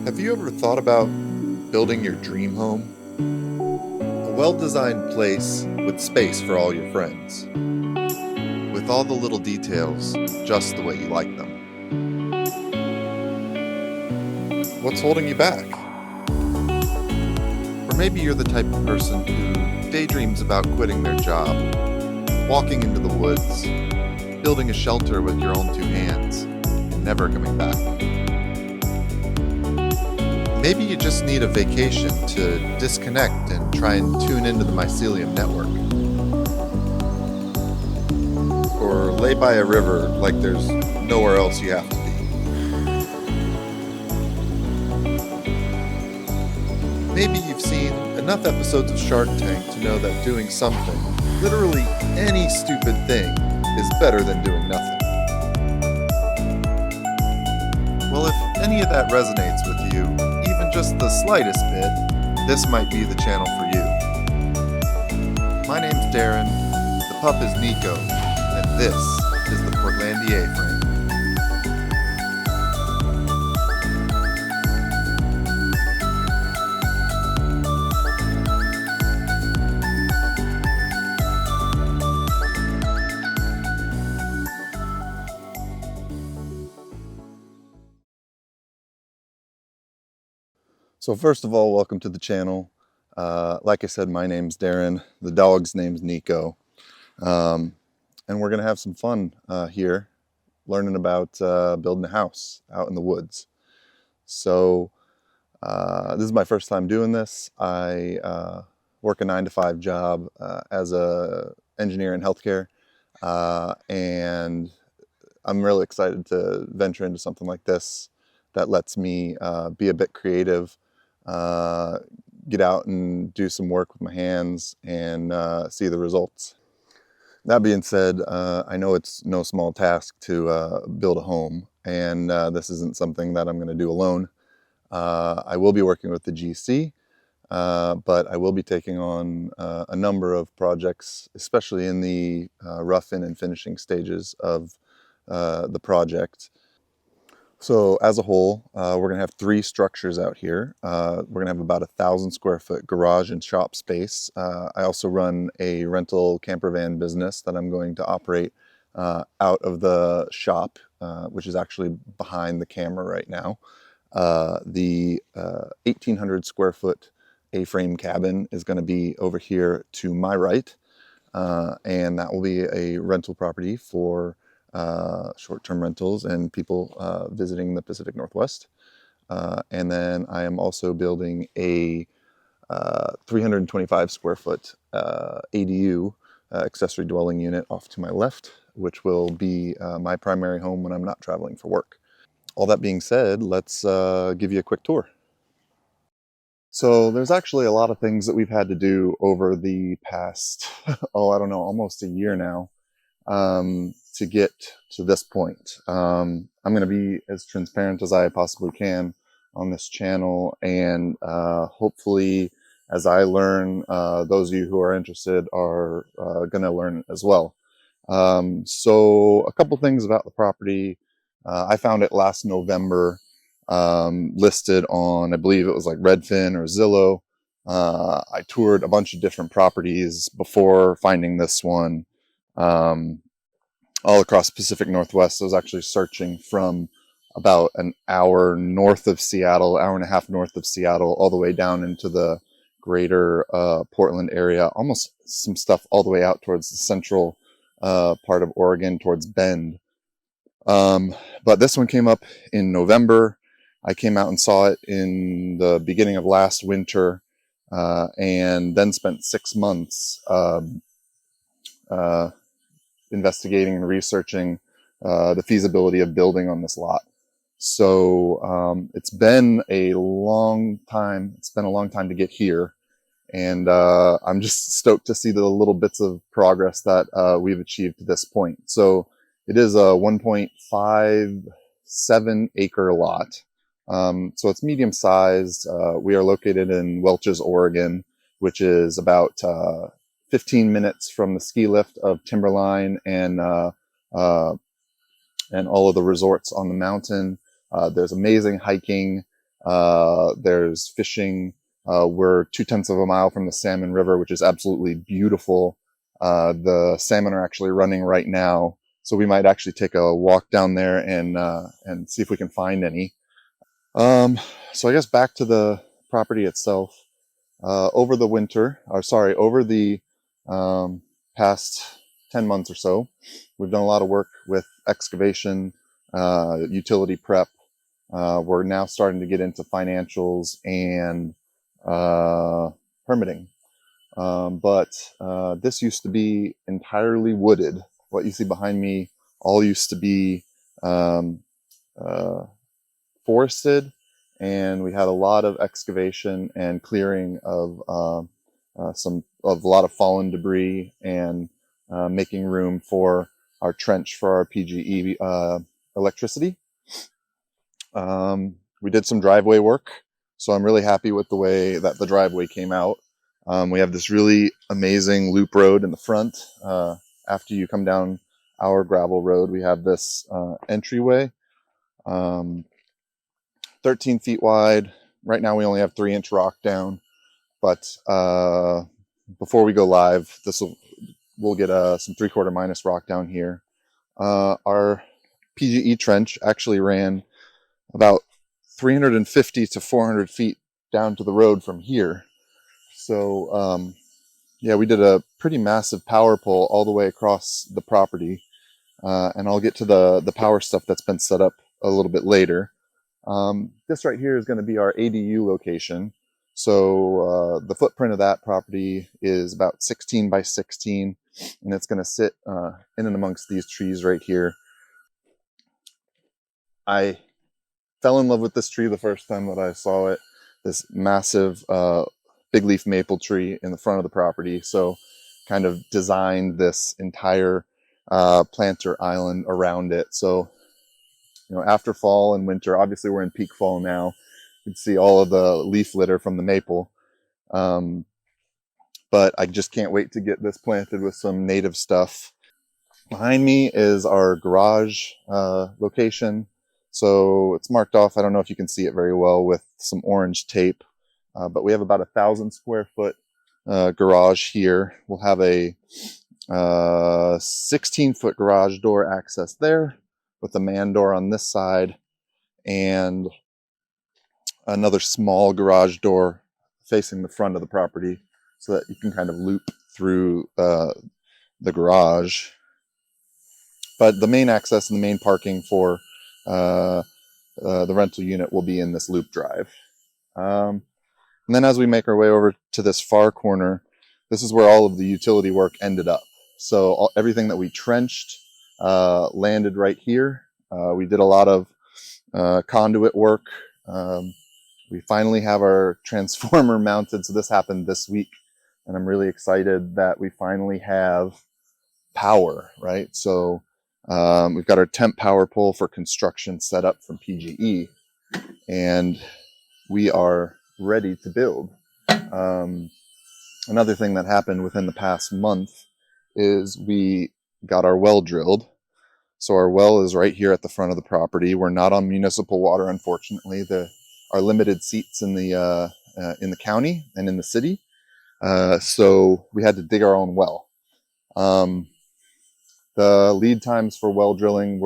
Have you ever thought about building your dream home? A well-designed place with space for all your friends. With all the little details just the way you like them. What's holding you back? Or maybe you're the type of person who daydreams about quitting their job, walking into the woods, building a shelter with your own two hands, and never coming back. Maybe you just need a vacation to disconnect and try and tune into the mycelium network. Or lay by a river like there's nowhere else you have to be. Maybe you've seen enough episodes of Shark Tank to know that doing something, literally any stupid thing, is better than doing nothing. Well, if any of that resonates with you, even just the slightest bit, this might be the channel for you. My name's Darren, the pup is Nico, and this is the Portlandier frame. So first of all, welcome to the channel. Like I said, my name's Darren. The dog's name's Nico. And we're going to have some fun here, learning about building a house out in the woods. So this is my first time doing this. I work a 9-to-5 job as a engineer in healthcare. And I'm really excited to venture into something like this that lets me be a bit creative, get out and do some work with my hands and see the results. That being said, I know it's no small task to build a home, and this isn't something that I'm going to do alone. I will be working with the GC, but I will be taking on a number of projects, especially in the rough-in and finishing stages of the project. So as a whole, we're going to have 3 structures out here. We're going to have about 1,000 square foot garage and shop space. I also run a rental camper van business that I'm going to operate out of the shop, which is actually behind the camera right now. The 1,800 square foot A-frame cabin is going to be over here to my right, and that will be a rental property for short-term rentals and people visiting the Pacific Northwest. And then I am also building a 325 square foot ADU, accessory dwelling unit, off to my left, which will be my primary home when I'm not traveling for work. All that being said, let's give you a quick tour. So there's actually a lot of things that we've had to do over the past, almost a year now, to get to this point. I'm going to be as transparent as I possibly can on this channel, and hopefully as I learn, those of you who are interested are going to learn as well. So a couple things about the property. I found it last November, listed on, I believe it was like Redfin or Zillow. I toured a bunch of different properties before finding this one. All across the Pacific Northwest. I was actually searching from about an hour north of Seattle, hour and a half north of Seattle, all the way down into the greater Portland area, almost some stuff all the way out towards the central part of Oregon, towards Bend. But this one came up in November. I came out and saw it in the beginning of last winter, and then spent 6 months investigating and researching the feasibility of building on this lot. So it's been a long time. It's been a long time to get here, and I'm just stoked to see the little bits of progress that we've achieved to this point. So it is a 1.57 acre lot. So it's medium sized. We are located in Welch's, Oregon, which is about 15 minutes from the ski lift of Timberline and all of the resorts on the mountain. There's amazing hiking There's fishing. We're 2/10 of a mile from the Salmon River, which is absolutely beautiful. The salmon are actually running right now, so we might actually take a walk down there and see if we can find any. So I guess back to the property itself. Over the winter, or sorry, over the past 10 months or so, we've done a lot of work with excavation, utility prep. We're now starting to get into financials and permitting. But this used to be entirely wooded. What you see behind me all used to be uh, forested, and we had a lot of excavation and clearing of a lot of fallen debris, and making room for our trench for our PGE electricity. We did some driveway work, so I'm really happy with the way that the driveway came out. We have this really amazing loop road in the front. After you come down our gravel road, we have this entryway, 13 feet wide. Right now we only have 3-inch rock down, but before we go live, we'll get some 3/4 minus rock down here. Our PGE trench actually ran about 350 to 400 feet down to the road from here. So yeah, we did a pretty massive power pole all the way across the property, and I'll get to the power stuff that's been set up a little bit later. This right here is going to be our ADU location. So the footprint of that property is about 16 by 16, and it's going to sit in and amongst these trees right here. I fell in love with this tree the first time that I saw it. This massive big leaf maple tree in the front of the property. So kind of designed this entire planter island around it. So, you know, after fall and winter, obviously we're in peak fall now, you can see all of the leaf litter from the maple. But I just can't wait to get this planted with some native stuff. Behind me is our garage location. So it's marked off. I don't know if you can see it very well with some orange tape, but we have about 1,000 square foot garage here. We'll have a 16-foot garage door access there with a man door on this side, and another small garage door facing the front of the property so that you can kind of loop through the garage. But the main access and the main parking for the rental unit will be in this loop drive. And then as we make our way over to this far corner, this is where all of the utility work ended up. So everything that we trenched landed right here. We did a lot of conduit work. We finally have our transformer mounted. So this happened this week, and I'm really excited that we finally have power, right? So we've got our temp power pole for construction set up from PGE, and we are ready to build. Another thing that happened within the past month is we got our well drilled. So our well is right here at the front of the property. We're not on municipal water, unfortunately. There are limited seats in the county and in the city, so we had to dig our own well. The lead times for well drilling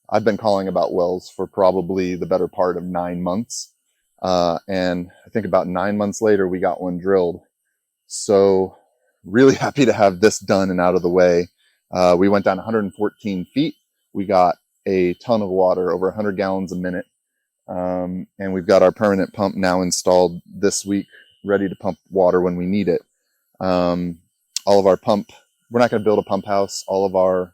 I've been calling about wells for probably the better part of 9 months. And I think about 9 months later, we got one drilled. So really happy to have this done and out of the way. We went down 114 feet. We got a ton of water, over 100 gallons a minute. And we've got our permanent pump now installed this week, ready to pump water when we need it. All of our we're not going to build a pump house. All of our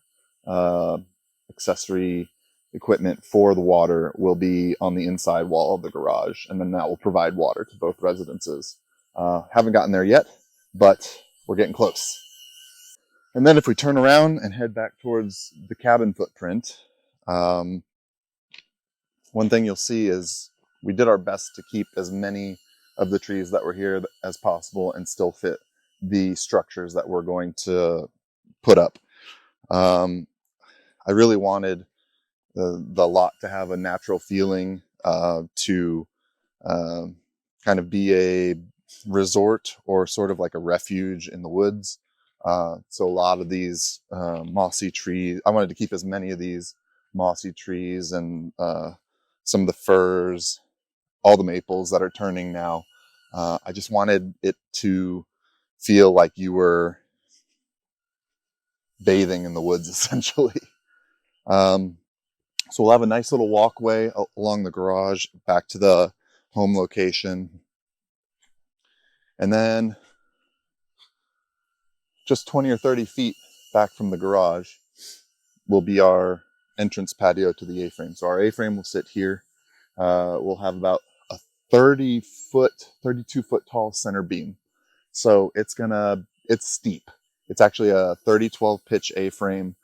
accessory equipment for the water will be on the inside wall of the garage, and then that will provide water to both residences. Haven't gotten there yet, but we're getting close. And then if we turn around and head back towards the cabin footprint, one thing you'll see is we did our best to keep as many of the trees that were here as possible and still fit the structures that we're going to put up. I really wanted the lot to have a natural feeling to um, kind of be a resort or sort of like a refuge in the woods. So a lot of these mossy trees, I wanted to keep as many of these mossy trees and some of the firs, all the maples that are turning now. I just wanted it to feel like you were bathing in the woods, essentially. Um, so we'll have a nice little walkway along the garage back to the home location. And then just 20 or 30 feet back from the garage will be our entrance patio to the A-frame. So our A-frame will sit here. We'll have about a 32 foot tall center beam. So it's steep. It's actually a 30-12 pitch A-frame.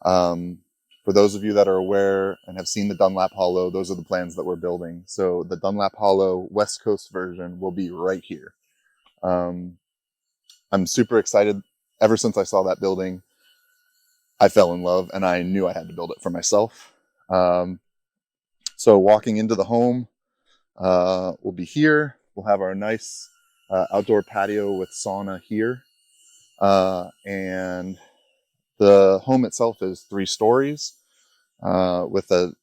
For those of you that are aware and have seen the Dunlap Hollow, those are the plans that we're building. So the Dunlap Hollow West Coast version will be right here. I'm super excited. Ever since I saw that building, I fell in love and I knew I had to build it for myself. So walking into the home, we'll be here. We'll have our nice outdoor patio with sauna here. And the home itself is 3 stories with a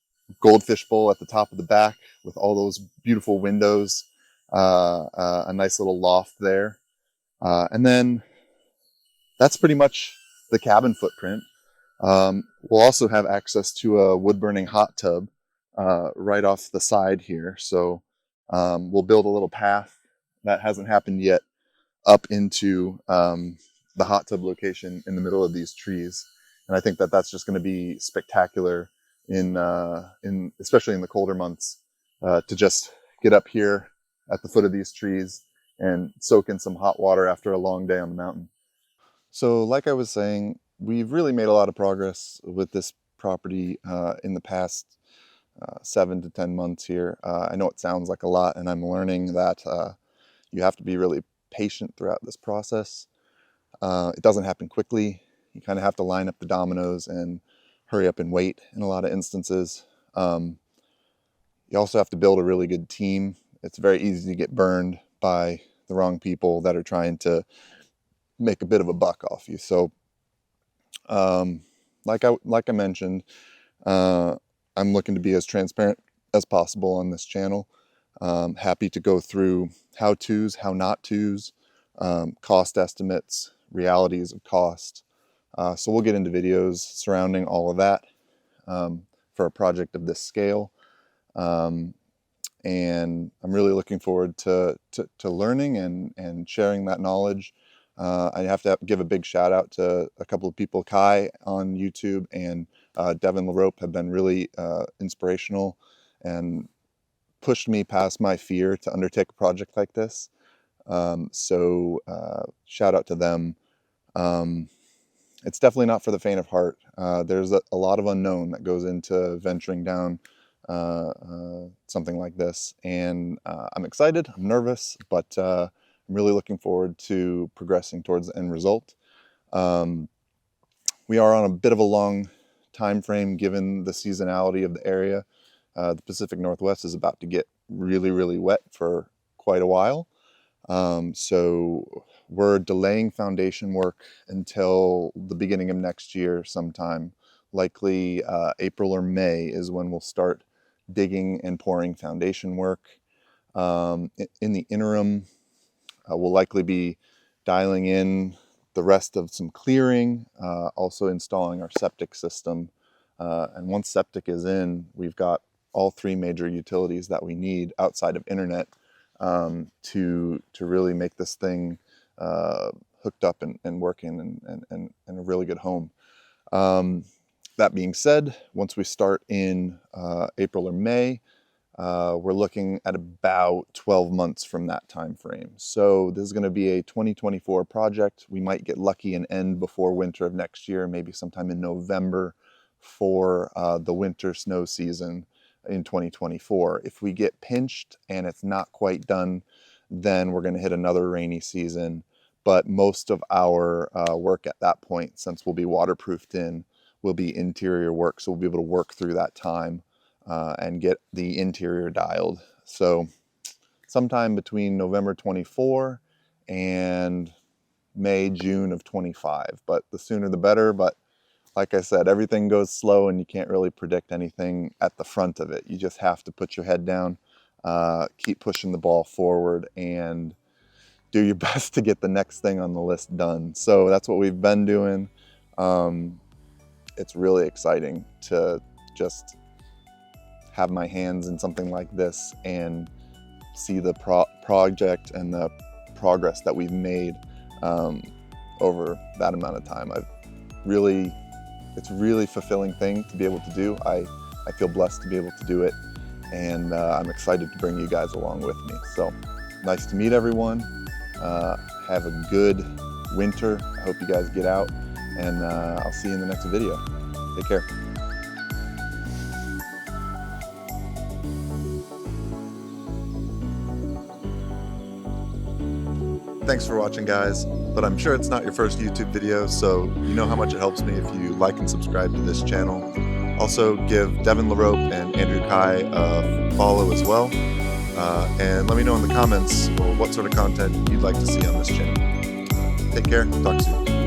goldfish bowl at the top of the back with all those beautiful windows, a nice little loft there. And then that's pretty much the cabin footprint. We'll also have access to a wood-burning hot tub right off the side here. So we'll build a little path that hasn't happened yet up into the hot tub location in the middle of these trees. And I think that that's just going to be spectacular in especially in the colder months to just get up here at the foot of these trees and soak in some hot water after a long day on the mountain. So like I was saying, we've really made a lot of progress with this property in the past 7 to 10 months here. I know it sounds like a lot, and I'm learning that you have to be really patient throughout this process. It doesn't happen quickly. You kind of have to line up the dominoes and hurry up and wait in a lot of instances. You also have to build a really good team. It's very easy to get burned by the wrong people that are trying to make a bit of a buck off you. So like I mentioned, I'm looking to be as transparent as possible on this channel. Happy to go through how-tos, how-not-tos, cost estimates, realities of cost. So we'll get into videos surrounding all of that for a project of this scale. And I'm really looking forward to learning and sharing that knowledge. I have to give a big shout out to a couple of people. Kai on YouTube and Devon Loerop have been really inspirational and pushed me past my fear to undertake a project like this. So shout out to them. It's definitely not for the faint of heart. There's a lot of unknown that goes into venturing down something like this, and I'm excited, I'm nervous, but I'm really looking forward to progressing towards the end result. We are on a bit of a long time frame given the seasonality of the area. The Pacific Northwest is about to get really, really wet for quite a while. So we're delaying foundation work until the beginning of next year sometime. Likely April or May is when we'll start digging and pouring foundation work. In the interim, we'll likely be dialing in the rest of some clearing, also installing our septic system. And once septic is in, we've got all 3 major utilities that we need outside of internet to really make this thing hooked up and working and a really good home. That being said, once we start in April or May, we're looking at about 12 months from that time frame. So this is going to be a 2024 project. We might get lucky and end before winter of next year, maybe sometime in November for the winter snow season in 2024. If we get pinched and it's not quite done, then we're going to hit another rainy season. But most of our work at that point, since we'll be waterproofed in, will be interior work. So we'll be able to work through that time and get the interior dialed. So sometime between November 24 and May, June of 25. But the sooner the better. But like I said, everything goes slow and you can't really predict anything at the front of it. You just have to put your head down, keep pushing the ball forward, and do your best to get the next thing on the list done. So that's what we've been doing. It's really exciting to just have my hands in something like this and see the project and the progress that we've made over that amount of time. It's a really fulfilling thing to be able to do. I feel blessed to be able to do it, and I'm excited to bring you guys along with me. So nice to meet everyone. Have a good winter. I hope you guys get out, and I'll see you in the next video. Take care. Thanks for watching, guys, but I'm sure it's not your first YouTube video, so you know how much it helps me if you like and subscribe to this channel. Also, give Devon, Loerop, and Andrew Kai a follow as well, and let me know in the comments what sort of content you'd like to see on this channel. Take care, talk soon.